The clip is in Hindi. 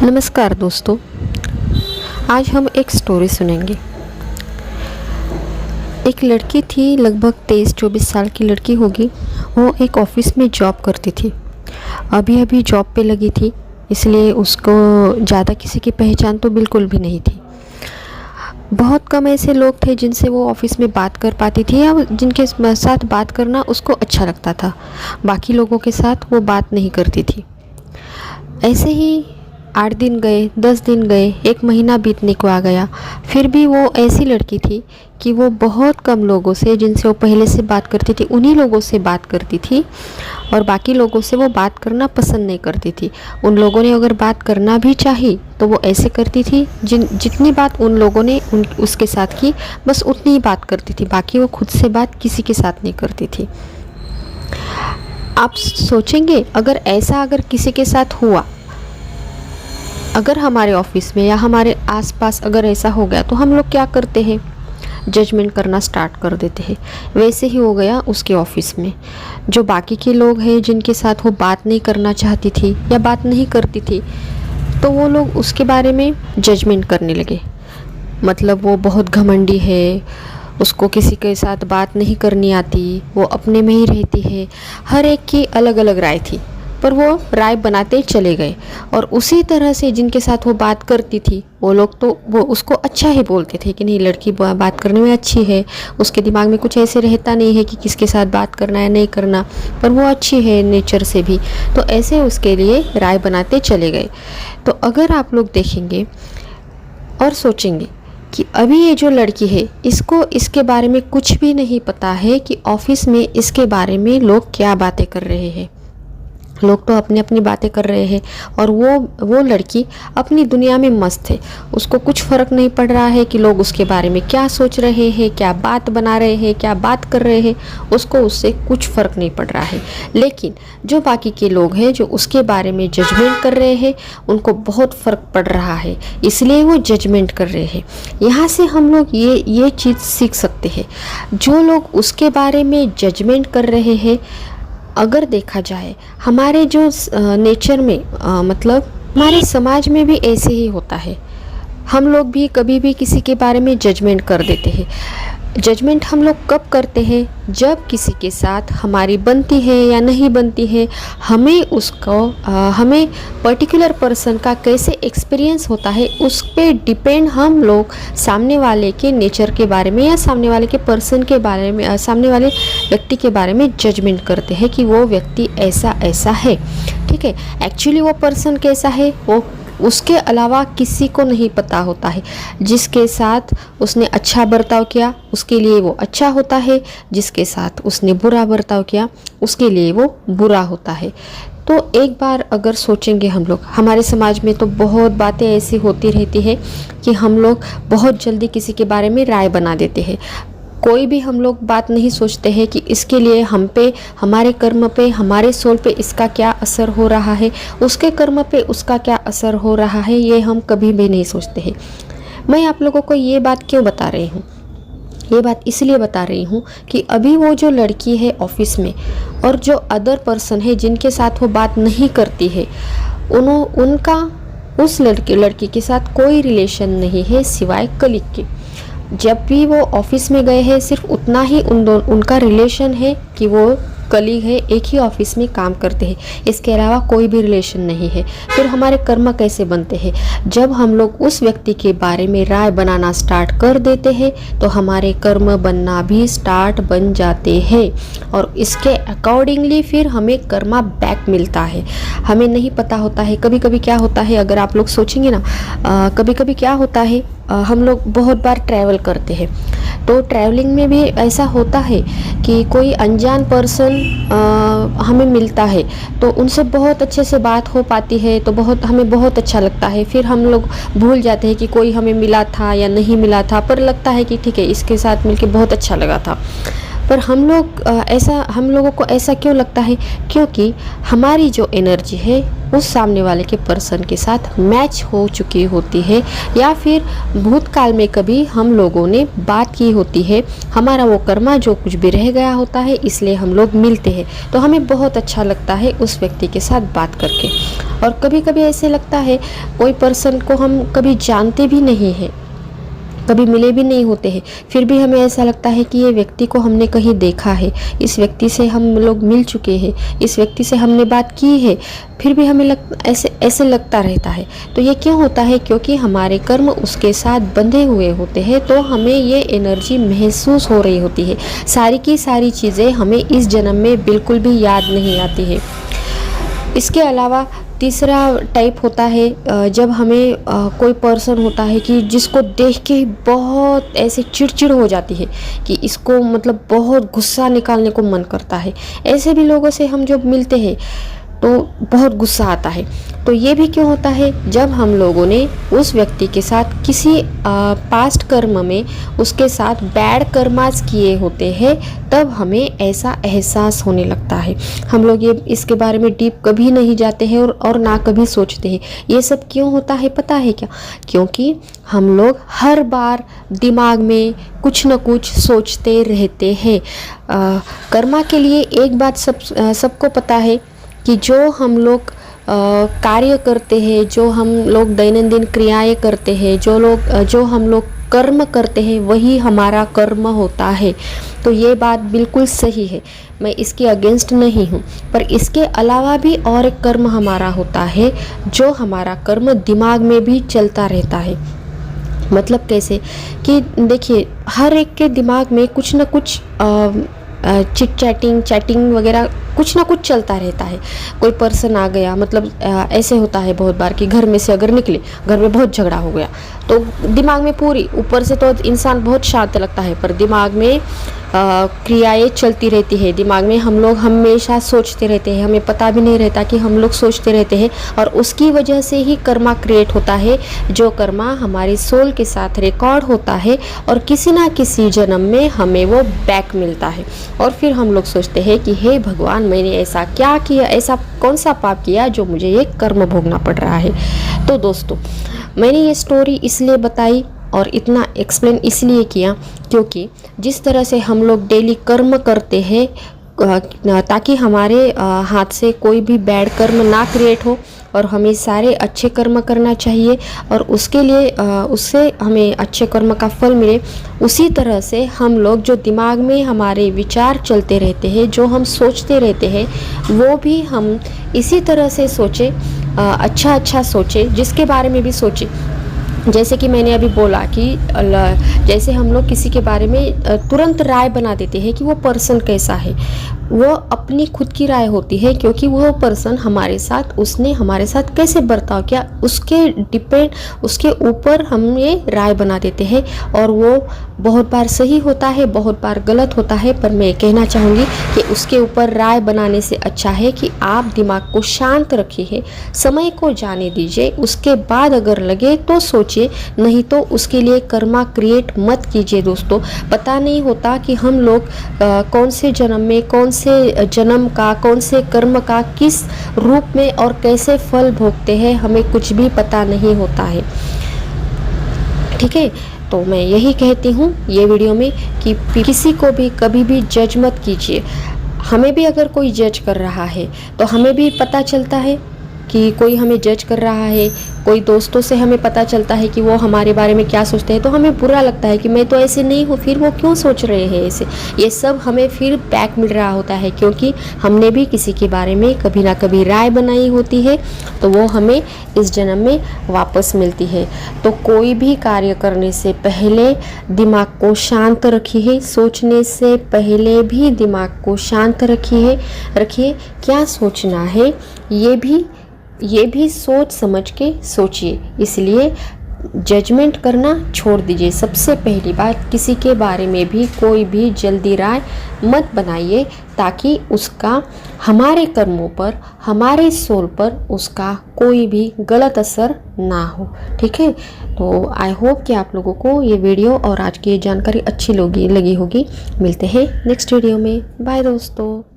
नमस्कार दोस्तों, आज हम एक स्टोरी सुनेंगे। एक लड़की थी, लगभग 23-24 साल की लड़की होगी। वो एक ऑफिस में जॉब करती थी। अभी अभी जॉब पे लगी थी, इसलिए उसको ज़्यादा किसी की पहचान तो बिल्कुल भी नहीं थी। बहुत कम ऐसे लोग थे जिनसे वो ऑफिस में बात कर पाती थी या जिनके साथ बात करना उसको अच्छा लगता था। बाकी लोगों के साथ वो बात नहीं करती थी। ऐसे ही 8 दिन गए, 10 दिन गए, 1 महीना बीतने को आ गया। फिर भी वो ऐसी लड़की थी कि वो बहुत कम लोगों से, जिनसे वो पहले से बात करती थी, उन्हीं लोगों से बात करती थी और बाकी लोगों से वो बात करना पसंद नहीं करती थी। उन लोगों ने अगर बात करना भी चाही तो वो ऐसे करती थी जितनी बात उन लोगों ने उसके साथ की, बस उतनी ही बात करती थी। बाकी वो खुद से बात किसी के साथ नहीं करती थी। आप सोचेंगे, अगर किसी के साथ हुआ, अगर हमारे ऑफिस में या हमारे आसपास अगर ऐसा हो गया तो हम लोग क्या करते हैं? जजमेंट करना स्टार्ट कर देते हैं। वैसे ही हो गया उसके ऑफिस में। जो बाकी के लोग हैं जिनके साथ वो बात नहीं करना चाहती थी या बात नहीं करती थी, तो वो लोग उसके बारे में जजमेंट करने लगे। मतलब वो बहुत घमंडी है, उसको किसी के साथ बात नहीं करनी आती, वो अपने में ही रहती है। हर एक की अलग अलग राय थी, पर वो राय बनाते चले गए। और उसी तरह से जिनके साथ वो बात करती थी, वो लोग तो वो उसको अच्छा ही बोलते थे कि नहीं, लड़की बात करने में अच्छी है, उसके दिमाग में कुछ ऐसे रहता नहीं है कि किसके साथ बात करना है नहीं करना, पर वो अच्छी है नेचर से भी। तो ऐसे उसके लिए राय बनाते चले गए। तो अगर आप लोग देखेंगे और सोचेंगे कि अभी ये जो लड़की है, इसको इसके बारे में कुछ भी नहीं पता है कि ऑफिस में इसके बारे में लोग क्या बातें कर रहे हैं। लोग तो अपनी अपनी बातें कर रहे हैं और वो लड़की अपनी दुनिया में मस्त है। उसको कुछ फ़र्क नहीं पड़ रहा है कि लोग उसके बारे में क्या सोच रहे हैं, क्या बात बना रहे हैं, क्या बात कर रहे हैं। उसको उससे कुछ फ़र्क नहीं पड़ रहा है। लेकिन जो बाकी के लोग हैं, जो उसके बारे में जजमेंट कर रहे हैं, उनको बहुत फ़र्क पड़ रहा है, इसलिए वो जजमेंट कर रहे हैं। यहाँ से हम लोग ये चीज़ सीख सकते हैं। जो लोग उसके बारे में जजमेंट कर रहे हैं, अगर देखा जाए हमारे जो नेचर में मतलब हमारे समाज में भी ऐसे ही होता है। हम लोग भी कभी भी किसी के बारे में जजमेंट कर देते हैं। जजमेंट हम लोग कब करते हैं? जब किसी के साथ हमारी बनती है या नहीं बनती है। हमें पर्टिकुलर पर्सन का कैसे एक्सपीरियंस होता है, उस पे डिपेंड हम लोग सामने वाले के नेचर के बारे में या सामने वाले के पर्सन के बारे में, सामने वाले व्यक्ति के बारे में जजमेंट करते हैं कि वो व्यक्ति ऐसा ऐसा है। ठीक है, एक्चुअली वो पर्सन कैसा है वो उसके अलावा किसी को नहीं पता होता है। जिसके साथ उसने अच्छा बर्ताव किया उसके लिए वो अच्छा होता है, जिसके साथ उसने बुरा बर्ताव किया उसके लिए वो बुरा होता है। तो एक बार अगर सोचेंगे हम लोग, हमारे समाज में तो बहुत बातें ऐसी होती रहती है कि हम लोग बहुत जल्दी किसी के बारे में राय बना देते हैं। कोई भी हम लोग बात नहीं सोचते हैं कि इसके लिए हम पे, हमारे कर्म पे, हमारे सोल पे इसका क्या असर हो रहा है, उसके कर्म पे उसका क्या असर हो रहा है, ये हम कभी भी नहीं सोचते हैं। मैं आप लोगों को ये बात क्यों बता रही हूँ? ये बात इसलिए बता रही हूँ कि अभी वो जो लड़की है ऑफिस में और जो अदर पर्सन है जिनके साथ वो बात नहीं करती है, उनका उस लड़की के साथ कोई रिलेशन नहीं है सिवाय कलीग के। जब भी वो ऑफिस में गए हैं, सिर्फ उतना ही उनका रिलेशन है कि वो कलीग है, एक ही ऑफिस में काम करते हैं। इसके अलावा कोई भी रिलेशन नहीं है। फिर हमारे कर्म कैसे बनते हैं? जब हम लोग उस व्यक्ति के बारे में राय बनाना स्टार्ट कर देते हैं तो हमारे कर्म बनना भी स्टार्ट बन जाते हैं और इसके अकॉर्डिंगली फिर हमें कर्मा बैक मिलता है। हमें नहीं पता होता है। कभी कभी क्या होता है, अगर आप लोग सोचेंगे ना, कभी कभी क्या होता है, हम लोग बहुत बार ट्रैवल करते हैं, तो ट्रैवलिंग में भी ऐसा होता है कि कोई अनजान पर्सन हमें मिलता है तो उनसे बहुत अच्छे से बात हो पाती है, तो हमें बहुत अच्छा लगता है। फिर हम लोग भूल जाते हैं कि कोई हमें मिला था या नहीं मिला था, पर लगता है कि ठीक है, इसके साथ मिलके बहुत अच्छा लगा था। पर हम लोगों को ऐसा क्यों लगता है? क्योंकि हमारी जो एनर्जी है उस सामने वाले के पर्सन के साथ मैच हो चुकी होती है, या फिर भूतकाल में कभी हम लोगों ने बात की होती है, हमारा वो कर्मा जो कुछ भी रह गया होता है, इसलिए हम लोग मिलते हैं। तो हमें बहुत अच्छा लगता है उस व्यक्ति के साथ बात करके। और कभी कभी ऐसे लगता है कोई पर्सन को हम कभी जानते भी नहीं हैं, कभी मिले भी नहीं होते हैं, फिर भी हमें ऐसा लगता है कि ये व्यक्ति को हमने कहीं देखा है, इस व्यक्ति से हम लोग मिल चुके हैं, इस व्यक्ति से हमने बात की है, फिर भी हमें ऐसे लगता रहता है। तो ये क्यों होता है? क्योंकि हमारे कर्म उसके साथ बंधे हुए होते हैं, तो हमें ये एनर्जी महसूस हो रही होती है। सारी की सारी चीज़ें हमें इस जन्म में बिल्कुल भी याद नहीं आती है। इसके अलावा तीसरा टाइप होता है जब हमें कोई पर्सन होता है कि जिसको देख के बहुत ऐसे चिड़चिड़ हो जाती है कि इसको मतलब बहुत गुस्सा निकालने को मन करता है। ऐसे भी लोगों से हम जब मिलते हैं तो बहुत गुस्सा आता है। तो ये भी क्यों होता है? जब हम लोगों ने उस व्यक्ति के साथ किसी पास्ट कर्म में उसके साथ बैड कर्मास किए होते हैं, तब हमें ऐसा एहसास होने लगता है। हम लोग ये इसके बारे में डीप कभी नहीं जाते हैं और ना कभी सोचते हैं। ये सब क्यों होता है पता है क्या? क्योंकि हम लोग हर बार दिमाग में कुछ न कुछ सोचते रहते हैं। कर्मा के लिए एक बात सबको पता है कि जो हम लोग कार्य करते हैं, जो हम लोग दैनंदिन क्रियाएं करते हैं, जो हम लोग कर्म करते हैं, वही हमारा कर्म होता है। तो ये बात बिल्कुल सही है, मैं इसके अगेंस्ट नहीं हूँ। पर इसके अलावा भी और एक कर्म हमारा होता है, जो हमारा कर्म दिमाग में भी चलता रहता है। मतलब कैसे कि देखिए, हर एक के दिमाग में कुछ न कुछ चैटिंग वगैरह कुछ ना कुछ चलता रहता है। कोई पर्सन आ गया, मतलब ऐसे होता है बहुत बार कि घर में से अगर निकले, घर में बहुत झगड़ा हो गया, तो दिमाग में पूरी, ऊपर से तो इंसान बहुत शांत लगता है, पर दिमाग में क्रियाएं चलती रहती है। दिमाग में हम लोग हमेशा सोचते रहते हैं, हमें पता भी नहीं रहता कि हम लोग सोचते रहते हैं, और उसकी वजह से ही कर्मा क्रिएट होता है। जो कर्मा हमारी सोल के साथ रिकॉर्ड होता है और किसी ना किसी जन्म में हमें वो बैक मिलता है। और फिर हम लोग सोचते हैं कि हे भगवान, मैंने ऐसा क्या किया, ऐसा कौन सा पाप किया जो मुझे ये कर्म भोगना पड़ रहा है। तो दोस्तों, मैंने ये स्टोरी इसलिए बताई और इतना एक्सप्लेन इसलिए किया क्योंकि जिस तरह से हम लोग डेली कर्म करते हैं ताकि हमारे हाथ से कोई भी बैड कर्म ना क्रिएट हो और हमें सारे अच्छे कर्म करना चाहिए और उसके लिए उससे हमें अच्छे कर्म का फल मिले, उसी तरह से हम लोग जो दिमाग में हमारे विचार चलते रहते हैं, जो हम सोचते रहते हैं, वो भी हम इसी तरह से सोचें, अच्छा सोचें, जिसके बारे में भी सोचें। जैसे कि मैंने अभी बोला कि जैसे हम लोग किसी के बारे में तुरंत राय बना देते हैं कि वो पर्सन कैसा है, वो अपनी खुद की राय होती है, क्योंकि वो पर्सन उसने हमारे साथ कैसे बर्ताव किया उसके ऊपर हम ये राय बना देते हैं। और वो बहुत बार सही होता है, बहुत बार गलत होता है, पर मैं कहना चाहूँगी कि उसके ऊपर राय बनाने से अच्छा है कि आप दिमाग को शांत रखिए, समय को जाने दीजिए, उसके बाद अगर लगे तो सोचिए, नहीं तो उसके लिए कर्मा क्रिएट मत कीजिए। दोस्तों, पता नहीं होता कि हम लोग कौन से जन्म में, कौन से जन्म का, कौन से कर्म का किस रूप में और कैसे फल भोगते हैं, हमें कुछ भी पता नहीं होता है। ठीक है, तो मैं यही कहती हूँ ये वीडियो में कि किसी को भी कभी भी जज मत कीजिए। हमें भी अगर कोई जज कर रहा है तो हमें भी पता चलता है कि कोई हमें जज कर रहा है, कोई दोस्तों से हमें पता चलता है कि वो हमारे बारे में क्या सोचते हैं, तो हमें बुरा लगता है कि मैं तो ऐसे नहीं हूँ, फिर वो क्यों सोच रहे हैं ऐसे। ये सब हमें फिर बैक मिल रहा होता है, क्योंकि हमने भी किसी के बारे में कभी ना कभी राय बनाई होती है, तो वो हमें इस जन्म में वापस मिलती है। तो कोई भी कार्य करने से पहले दिमाग को शांत रखिए, सोचने से पहले भी दिमाग को शांत रखिए क्या सोचना है ये भी सोच समझ के सोचिए। इसलिए जजमेंट करना छोड़ दीजिए। सबसे पहली बात, किसी के बारे में भी कोई भी जल्दी राय मत बनाइए, ताकि उसका हमारे कर्मों पर, हमारे सोल पर उसका कोई भी गलत असर ना हो। ठीक है, तो आई होप कि आप लोगों को ये वीडियो और आज की ये जानकारी अच्छी लगी होगी। मिलते हैं नेक्स्ट वीडियो में। बाय दोस्तों।